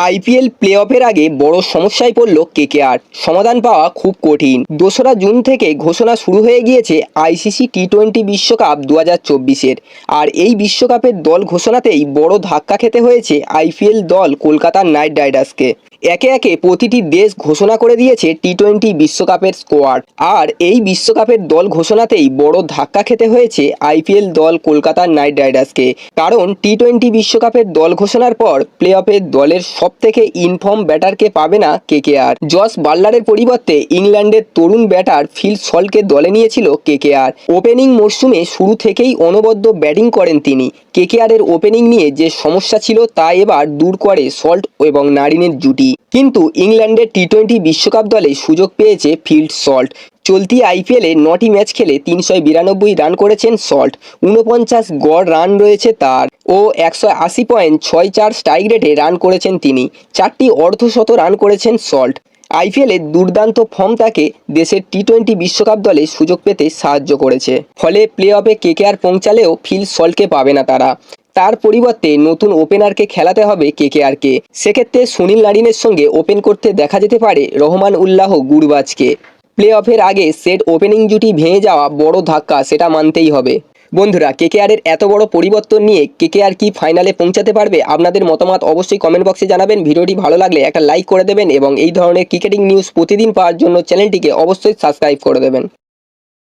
IPL play অফের আগে বড় সমস্যায় পড়ল কেকেআর। সমাধান পাওয়া খুব কঠিন। 2রা জুন থেকে ঘোষণা শুরু হয়ে গিয়েছে আইসিসি টি-20 বিশ্বকাপ 2024-এর। আর এই বিশ্বকাপের দল ঘোষণাতেই বড় ধাক্কা খেতে হয়েছে আইপিএল দল কলকাতা নাইট রাইডার্সকে। একে একে প্রতিটি দেশ ঘোষণা করে দিয়েছে টি-20 বিশ্বকাপের স্কোয়াড। আর এই বিশ্বকাপের দল ঘোষণাতেই বড় ধাক্কা খেতে হয়েছে আইপিএল দল কলকাতা নাইট রাইডার্সকে। কারণ টি-20 বিশ্বকাপের দল ঘোষণার পর প্লে অফের দলের সবথেকে ইনফর্ম ব্যাটারকে পাবে না কেকেআর। জস বাটলারের পরিবর্তে ইংল্যান্ডের তরুণ ব্যাটার ফিল সল্টকে দলে নিয়েছিল কেকেআর। ওপেনিং মরশুমে শুরু থেকেই অনবদ্য ব্যাটিং করেন তিনি। কেকেআরের ওপেনিং নিয়ে যে সমস্যা ছিল তা এবার দূর করে সল্ট এবং নারিনের জুটি। কিন্তু ইংল্যান্ডের টি-20 বিশ্বকাপ দলে সুযোগ পেয়েছে ফিল সল্ট। চলতি আইপিএলে 9টি ম্যাচ খেলে 392 রান করেছেন সল্ট। 49 গড় রান রয়েছে তার ও 180.64 স্ট্রাইক রেটে রান করেছেন তিনি। 4টি অর্ধশত রান করেছেন সল্ট। আইপিএলে দুর্দান্ত ফর্ম তাকে দেশের টি-20 বিশ্বকাপ দলে সুযোগ পেতে সাহায্য করেছে। ফলে প্লে অফে কেকেআর পৌঁছালেও ফিল সল্টকে পাবে না তারা। তার পরিবর্তে নতুন ওপেনারকে খেলাতে হবে কেকেআরকে। সেক্ষেত্রে সুনীল নারিনের সঙ্গে ওপেন করতে দেখা যেতে পারে রহমান উল্লাহ গুরবাজকে। প্লে অফের আগে সেট ওপেনিং জুটি ভেঙে যাওয়া বড় ধাক্কা, সেটা মানতেই হবে। বন্ধুরা, কেকেআরের এত বড় পরিবর্তন নিয়ে কেকেআর কি ফাইনালে পৌঁছাতে পারবে? আপনাদের মতামত অবশ্যই কমেন্ট বক্সে জানাবেন। ভিডিওটি ভালো লাগলে একটা লাইক করে দেবেন এবং এই ধরনের ক্রিকেটিং নিউজ প্রতিদিন পাওয়ার জন্য চ্যানেলটিকে অবশ্যই সাবস্ক্রাইব করে দেবেন।